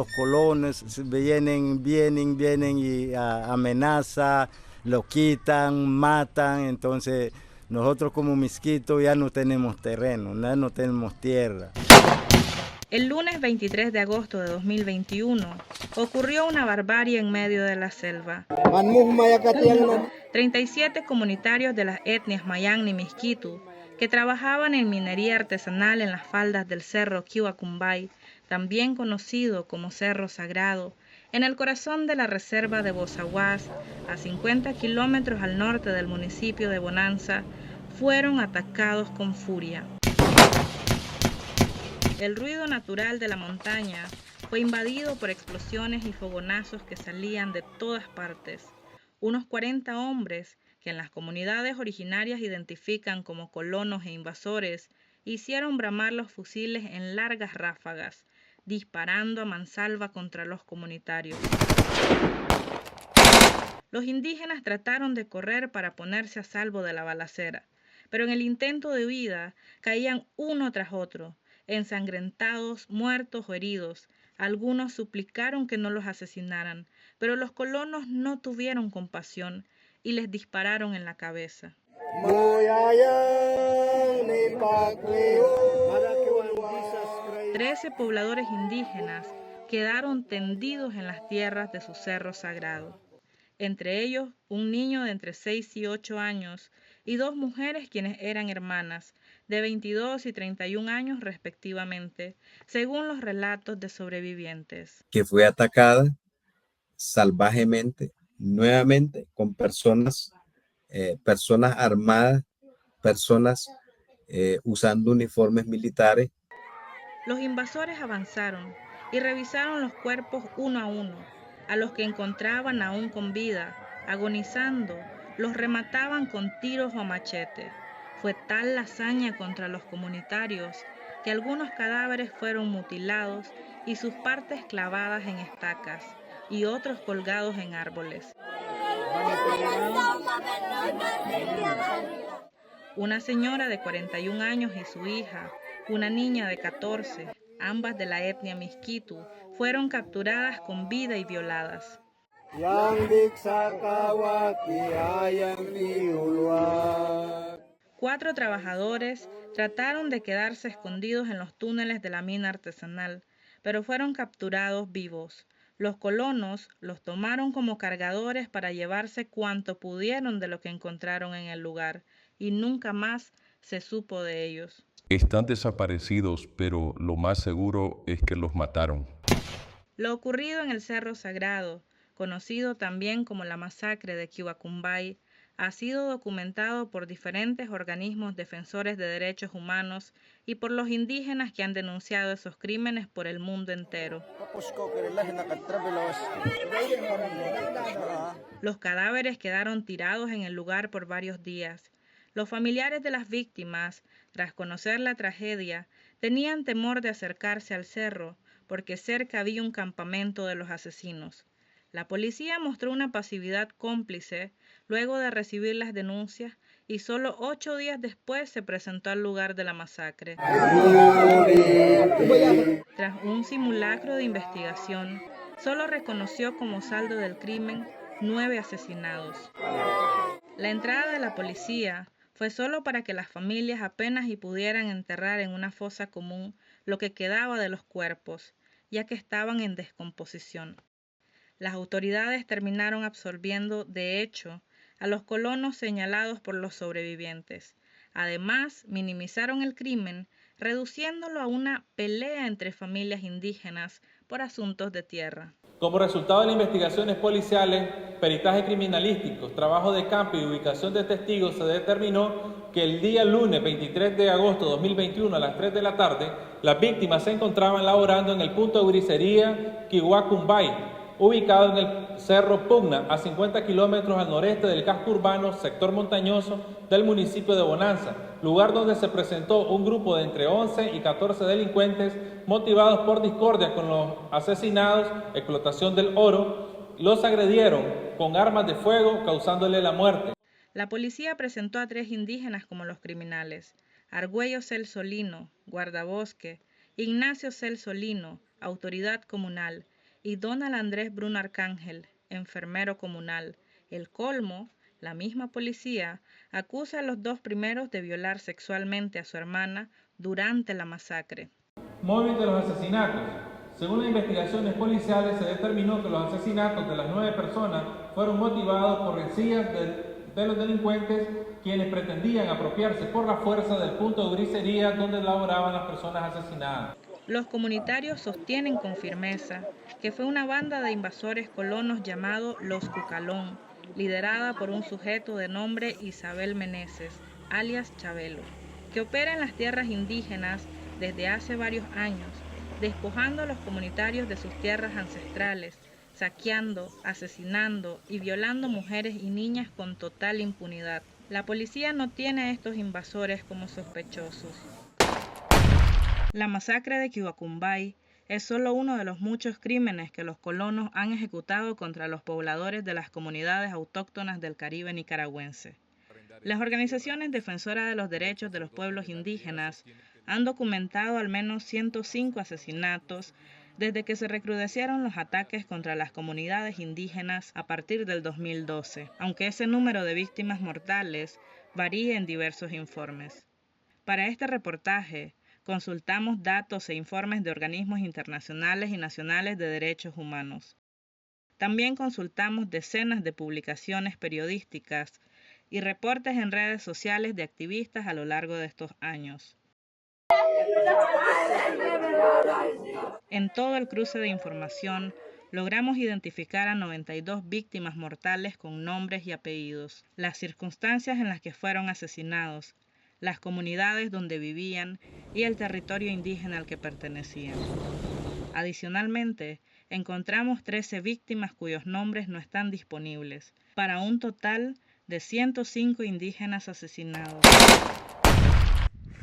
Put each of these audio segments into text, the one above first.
los colonos vienen y amenazan, lo quitan, matan. Entonces nosotros como Miskito ya no tenemos terreno, no tenemos tierra. El lunes 23 de agosto de 2021 ocurrió una barbarie en medio de la selva. 37 comunitarios de las etnias Mayangni y Miskitu, que trabajaban en minería artesanal en las faldas del cerro Quiwacumbay, también conocido como Cerro Sagrado, en el corazón de la reserva de Bozaguas, a 50 kilómetros al norte del municipio de Bonanza, fueron atacados con furia. El ruido natural de la montaña fue invadido por explosiones y fogonazos que salían de todas partes. Unos 40 hombres, que en las comunidades originarias identifican como colonos e invasores, hicieron bramar los fusiles en largas ráfagas, disparando a mansalva contra los comunitarios. Los indígenas trataron de correr para ponerse a salvo de la balacera, pero en el intento de huida caían uno tras otro, ensangrentados, muertos o heridos. Algunos suplicaron que no los asesinaran, pero los colonos no tuvieron compasión y les dispararon en la cabeza. 13 pobladores indígenas quedaron tendidos en las tierras de su cerro sagrado. Entre ellos un niño de entre 6 y 8 años y 2 mujeres quienes eran hermanas, de 22 y 31 años respectivamente, según los relatos de sobrevivientes. Que fue atacada salvajemente, nuevamente, con personas armadas, personas usando uniformes militares. Los invasores avanzaron y revisaron los cuerpos uno a uno. A los que encontraban aún con vida, agonizando, los remataban con tiros o a machete. Fue tal la hazaña contra los comunitarios que algunos cadáveres fueron mutilados y sus partes clavadas en estacas y otros colgados en árboles. Una señora de 41 años y su hija, una niña de 14, ambas de la etnia Miskitu, fueron capturadas con vida y violadas. 4 trabajadores trataron de quedarse escondidos en los túneles de la mina artesanal, pero fueron capturados vivos. Los colonos los tomaron como cargadores para llevarse cuanto pudieron de lo que encontraron en el lugar, y nunca más se supo de ellos. Están desaparecidos, pero lo más seguro es que los mataron. Lo ocurrido en el Cerro Sagrado, conocido también como la masacre de Quiwacumbay, ha sido documentado por diferentes organismos defensores de derechos humanos y por los indígenas que han denunciado esos crímenes por el mundo entero. Los cadáveres quedaron tirados en el lugar por varios días. Los familiares de las víctimas, tras conocer la tragedia, tenían temor de acercarse al cerro, porque cerca había un campamento de los asesinos. La policía mostró una pasividad cómplice luego de recibir las denuncias y solo 8 días después se presentó al lugar de la masacre. Tras un simulacro de investigación, solo reconoció como saldo del crimen 9 asesinados. La entrada de la policía fue solo para que las familias apenas y pudieran enterrar en una fosa común lo que quedaba de los cuerpos, ya que estaban en descomposición. Las autoridades terminaron absorbiendo, de hecho, a los colonos señalados por los sobrevivientes. Además, minimizaron el crimen, reduciéndolo a una pelea entre familias indígenas por asuntos de tierra. Como resultado de las investigaciones policiales, peritaje criminalísticos, trabajo de campo y ubicación de testigos, se determinó que el día lunes 23 de agosto de 2021 a las 3 de la tarde, las víctimas se encontraban laborando en el punto de bricería Quiwacumbay, ubicado en el Cerro Pugna, a 50 kilómetros al noreste del casco urbano, sector montañoso del municipio de Bonanza, lugar donde se presentó un grupo de entre 11 y 14 delincuentes motivados por discordia con los asesinados, explotación del oro. Los agredieron con armas de fuego, causándole la muerte. La policía presentó a 3 indígenas como los criminales: Argüello Celsolino, guardabosque; Ignacio Celsolino, autoridad comunal; y Donald Andrés Bruno Arcángel, enfermero comunal. El colmo, la misma policía, acusa a los dos primeros de violar sexualmente a su hermana durante la masacre. Móvil de los asesinatos. Según las investigaciones policiales, se determinó que los asesinatos de las 9 personas fueron motivados por rencillas de los delincuentes, quienes pretendían apropiarse por la fuerza del punto de grisería donde laboraban las personas asesinadas. Los comunitarios sostienen con firmeza que fue una banda de invasores colonos llamado Los Cucalón, liderada por un sujeto de nombre Isabel Meneses, alias Chabelo, que opera en las tierras indígenas desde hace varios años, despojando a los comunitarios de sus tierras ancestrales, saqueando, asesinando y violando mujeres y niñas con total impunidad. La policía no tiene a estos invasores como sospechosos. La masacre de Quiwacumbay es solo uno de los muchos crímenes que los colonos han ejecutado contra los pobladores de las comunidades autóctonas del Caribe nicaragüense. Las organizaciones defensoras de los derechos de los pueblos indígenas han documentado al menos 105 asesinatos desde que se recrudecieron los ataques contra las comunidades indígenas a partir del 2012, aunque ese número de víctimas mortales varía en diversos informes. Para este reportaje, consultamos datos e informes de organismos internacionales y nacionales de derechos humanos. También consultamos decenas de publicaciones periodísticas y reportes en redes sociales de activistas a lo largo de estos años. En todo el cruce de información, logramos identificar a 92 víctimas mortales con nombres y apellidos, las circunstancias en las que fueron asesinados, las comunidades donde vivían y el territorio indígena al que pertenecían. Adicionalmente, encontramos 13 víctimas cuyos nombres no están disponibles, para un total de 105 indígenas asesinados.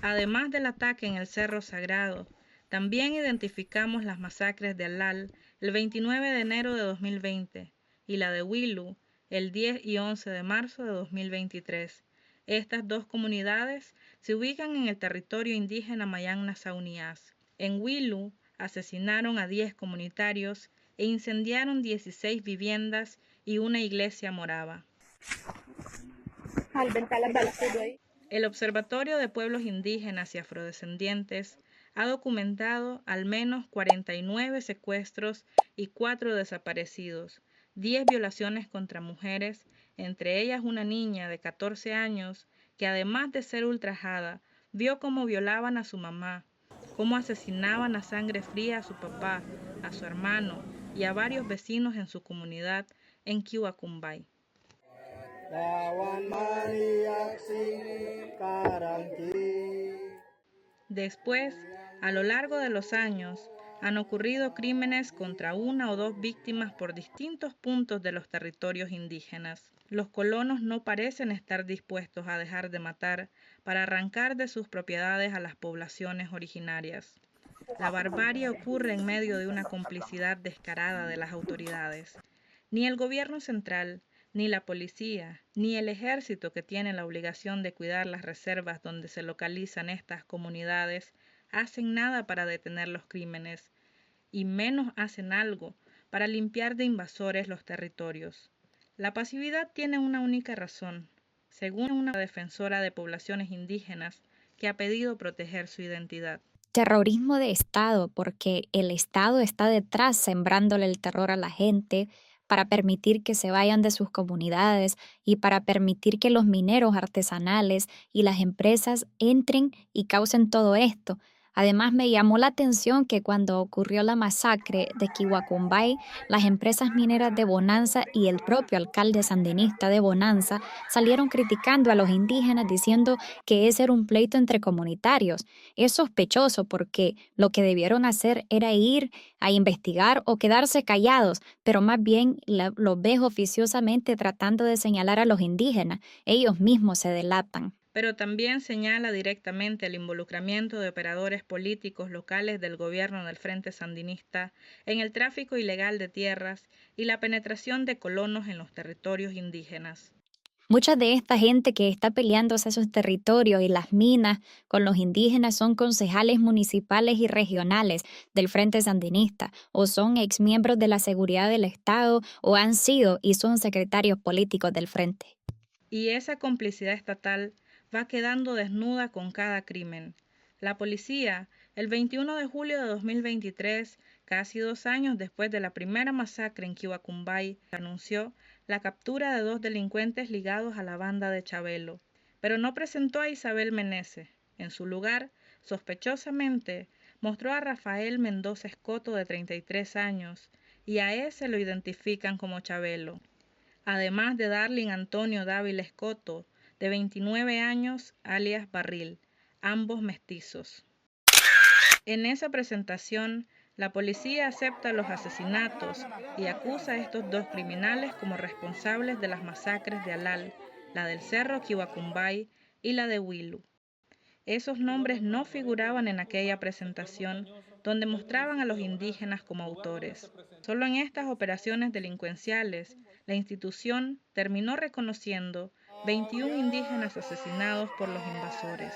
Además del ataque en el Cerro Sagrado, también identificamos las masacres de Alal el 29 de enero de 2020 y la de Huilu el 10 y 11 de marzo de 2023. Estas dos comunidades se ubican en el territorio indígena Mayán Nazauniás. En Huilu asesinaron a 10 comunitarios e incendiaron 16 viviendas y una iglesia morava. El Observatorio de Pueblos Indígenas y Afrodescendientes ha documentado al menos 49 secuestros y 4 desaparecidos, 10 violaciones contra mujeres, entre ellas una niña de 14 años que además de ser ultrajada, vio cómo violaban a su mamá, cómo asesinaban a sangre fría a su papá, a su hermano y a varios vecinos en su comunidad en Quiwacumbay. Después, a lo largo de los años, han ocurrido crímenes contra una o dos víctimas por distintos puntos de los territorios indígenas. Los colonos no parecen estar dispuestos a dejar de matar para arrancar de sus propiedades a las poblaciones originarias. La barbarie ocurre en medio de una complicidad descarada de las autoridades. Ni el gobierno central, ni la policía, ni el ejército, que tiene la obligación de cuidar las reservas donde se localizan estas comunidades, hacen nada para detener los crímenes, y menos hacen algo para limpiar de invasores los territorios. La pasividad tiene una única razón, según una defensora de poblaciones indígenas que ha pedido proteger su identidad. Terrorismo de Estado, porque el Estado está detrás sembrándole el terror a la gente para permitir que se vayan de sus comunidades y para permitir que los mineros artesanales y las empresas entren y causen todo esto. Además, me llamó la atención que cuando ocurrió la masacre de Quiwacumbay, las empresas mineras de Bonanza y el propio alcalde sandinista de Bonanza salieron criticando a los indígenas diciendo que ese era un pleito entre comunitarios. Es sospechoso porque lo que debieron hacer era ir a investigar o quedarse callados, pero más bien los ves oficiosamente tratando de señalar a los indígenas. Ellos mismos se delatan. Pero también señala directamente el involucramiento de operadores políticos locales del gobierno del Frente Sandinista en el tráfico ilegal de tierras y la penetración de colonos en los territorios indígenas. Mucha de esta gente que está peleándose esos territorios y las minas con los indígenas son concejales municipales y regionales del Frente Sandinista, o son exmiembros de la seguridad del Estado, o han sido y son secretarios políticos del Frente. Y esa complicidad estatal va quedando desnuda con cada crimen. La policía, el 21 de julio de 2023, casi 2 años después de la primera masacre en Quivacumbay, anunció la captura de 2 delincuentes ligados a la banda de Chabelo, pero no presentó a Isabel Meneses. En su lugar, sospechosamente, mostró a Rafael Mendoza Escoto, de 33 años, y a ese lo identifican como Chabelo, además de Darling Antonio Dávila Escoto, de 29 años, alias Barril, ambos mestizos. En esa presentación, la policía acepta los asesinatos y acusa a estos 2 criminales como responsables de las masacres de Alal, la del Cerro Quivacumbay y la de Huilu. Esos nombres no figuraban en aquella presentación donde mostraban a los indígenas como autores. Solo en estas operaciones delincuenciales, la institución terminó reconociendo 21 indígenas asesinados por los invasores.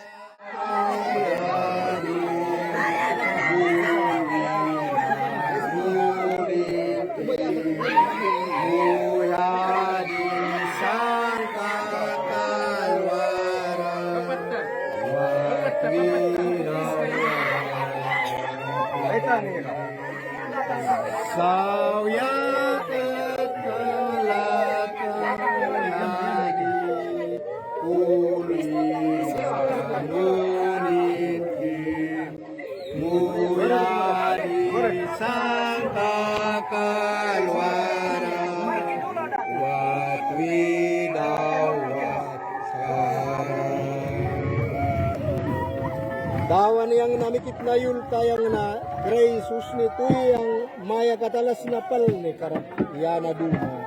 Dawan yang namikit na yulta yang na Gracious nito yang maya katalas na pal ni karap yana duma.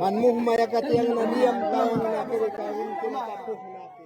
Man mo maya kat yang na niyam tawang na kiri kawin kung kapos na.